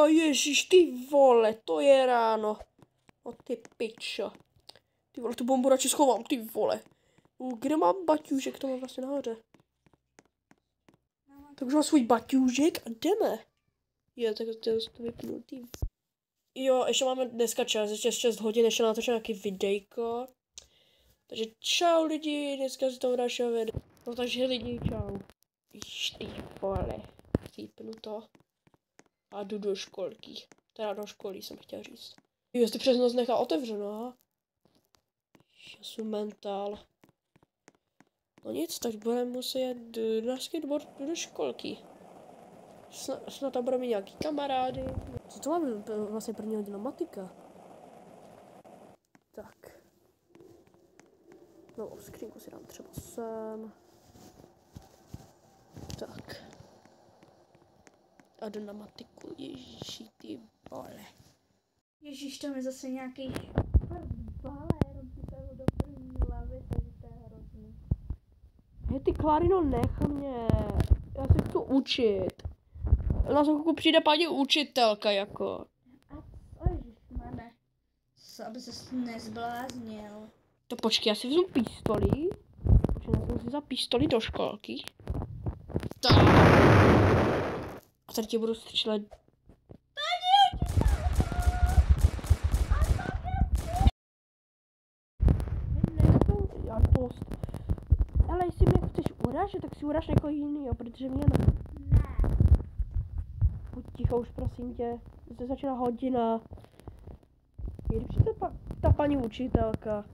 Ježíš, ty vole, to je ráno. O ty pičo. Ty vole, tu bombu radši schovám, ty vole. Kde mám baťůžek, to mám vlastně nahoře. Tak už mám svůj baťůžek a jdeme. Jo, tak to vypnu, ty. Jo, ještě máme dneska čas, ještě 6 hodin, ještě natočím nějaký videjko. Takže čau lidi, dneska si to dalšího videa. No takže lidi, čau. Ty vole, vypnu to. A jdu do školky. Teda do školy jsem chtěl říct. Jo, jestli přes noc nechá otevřeno. Já jsem mentál. No nic, tak budeme muset do školky. Snad tam budeme mít nějaký kamarády. Co to máme vlastně první hodina matika? Tak. No, skřínku si dám třeba sem. Tak. A jdu na matiku, ježiši, ty vole. Ježíš, tam je zase nějaký balér, on si do první hlavy, takže to je hrozný. Hej, ty Klárino, nech mě. Já se chci učit. Na chvilku přijde paní učitelka, jako. A ježišmane, aby ses nezbláznil. To počkej, já si vezmu pistoli. Počkej, já jsem si za pistoli do školky. Tak. A tady tě budu střelet. Já dost. Ale jestli mě chceš urážet, tak si uráž někoho jinýho, protože mě ne. Ne. Buď ticho už, prosím tě. Zde začíná hodina. Kdy přijde ta paní učitelka?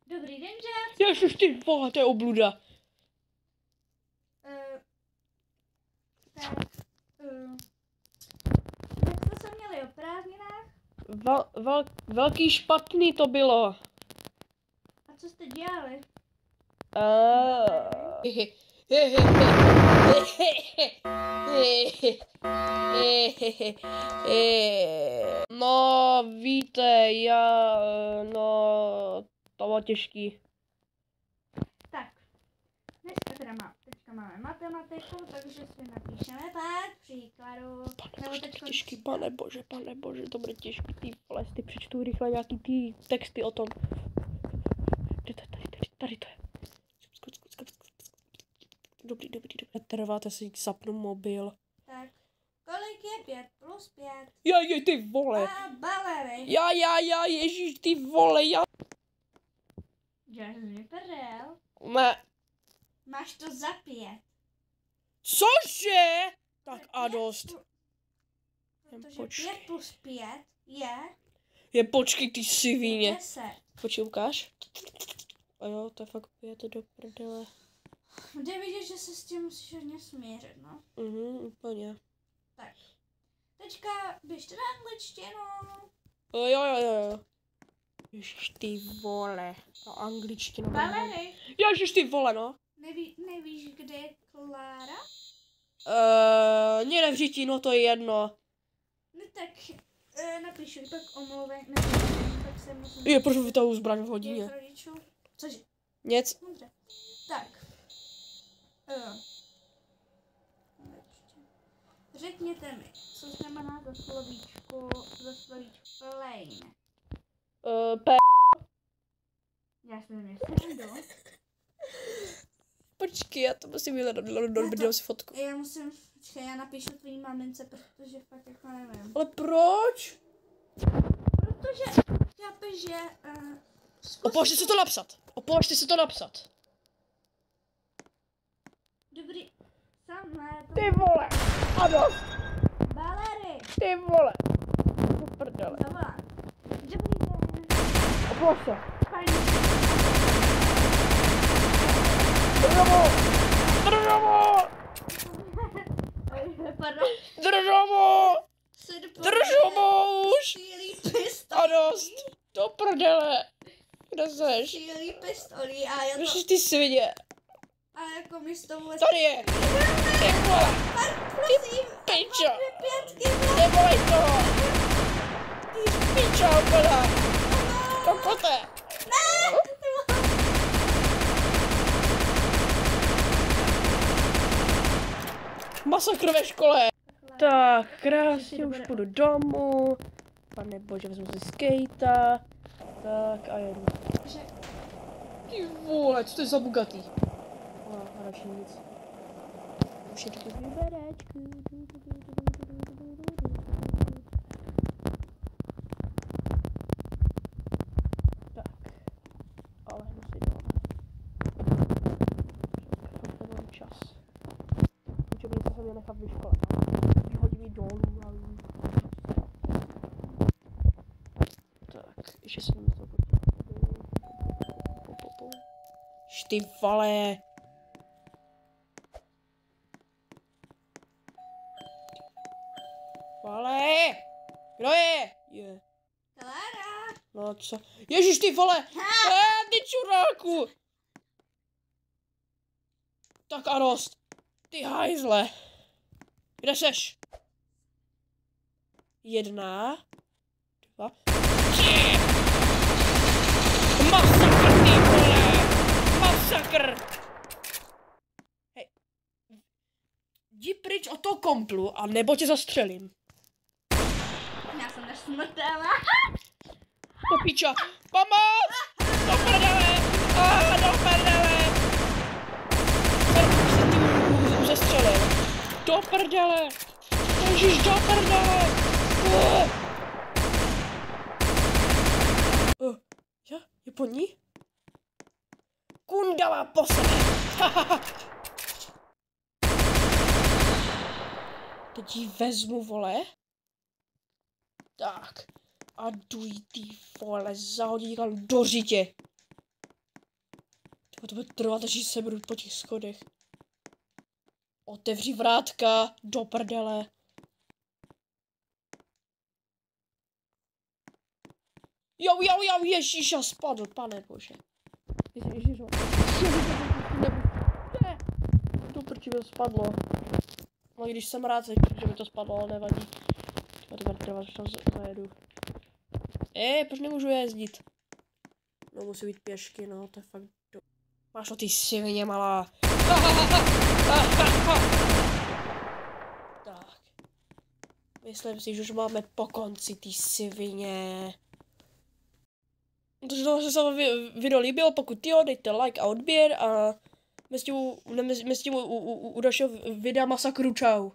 Dobrý den, Jack. Ježiš, ty vole, to je obluda. Jak jste se měli o prázdninách? Velký špatný to bylo. A co jste dělali? No, víte, no, to bylo těžký. Tak, teďka máme matematiku, takže si napíšeme pár příkladů. Pane bože, to je těžký, pane bože, to bude těžký, ty vole, ty přečtu rychle nějaký ty texty o tom. Tady to je. Dobrý. Trváte si, zapnu mobil. Tak, kolik je 5 plus 5? Jej, ty vole. A balery. Já, ježíš, ty vole, já. Já jsem vypadal. Ne. Máš to za 5. Cože? Tak a dost. Protože 5 plus 5 je počkej, ty svině. 10. Počkej, ukáž. A jo, to je fakt 5 do prdele. Jde vidět, že se s tím musíš hodně smířit, no. Úplně. Tak. Teďka běžte na angličtinu. Jo. Ježiš, ty vole. Ta angličtina. Valery. Ježiš, ty vole, no. Nevíš, kde je Klára? Mě nevřítí, no to je jedno. No tak napíšu, pak omlouvej, tak se musím... Je, proč vytahuji zbraň v hodině? Cože? Nic. Dobře. Tak. Řekněte mi, co znamená za slovíčko plain. Já jsem nesledu. Počkej, já to musím vyhledat, dám si fotku. Počkej, já napíšu tvojí mamince, protože fakt jako nevím. Ale proč? Protože, chápeš, že... Opovažte se to napsat. Dobrý, samé to... Ty vole, ano. Valery! Ty vole. Do prdele. Zavolám. Dobrý den. Opovaž se. Paní. Pardon. Držovo už. Střílí pistolí. A dost. Do prdele. Kde seš? Střílí pistolí a já to... Ježiš, ty svině. A jako mi s tou... Tady je. Ty vole. Prosím. Pičo. Pětky. Nebolej toho. Ty pičo, opěla. Kokote. Ne. Masakr ve škole. Tak, krásně, už půjdu domů. Pane bože, vezmu si skejta. Tak a jedu. Ty vole, co to je za Bugatti? A radši nic. Už je taky vyberečku. Tak. Ale musím dál. Fakt nemám čas. Učebnice jsem měl nechat ve škole. Hodí mi dolů. Tak, ještě jsem to ty vole. Vole. Kdo je? Je. Klára. No co? Ježiš ty vole. Ty čuráku. Tak a dost. Ty hajzle. Kde seš? 1, 2. Masakr, ty vole! Masakr! Hej. Jdi pryč od toho komplu, a nebo tě zastřelím. Já jsem nesmrtelná. Do piča! Pomoc! Do prdele! Do prdele! Jsem zastřelil. Do prdele! Ježiš, do prdele! Je po ní? Kundava posene! Teď ji vezmu, vole. Tak. A duj ty vole, zahodí někam do řitě. To bude trvat, až se budu po těch schodech. Otevři vrátka, do prdele. Jo, ježíš, já spadl, pane bože. Ježíš, ne. To proti mi spadlo. No i když jsem rád, že mi to spadlo, ale nevadí. To trvá, že tam zajedu. Proč nemůžu jezdit? No musí být pěšky, no, to je fakt do... Máš to ty svině malá. Tak. Myslím si, že už máme po konci ty svině. Takže to se vám video líbilo, pokud jo, dejte like a odběr a my s tím u dalšího videa masakru, čau.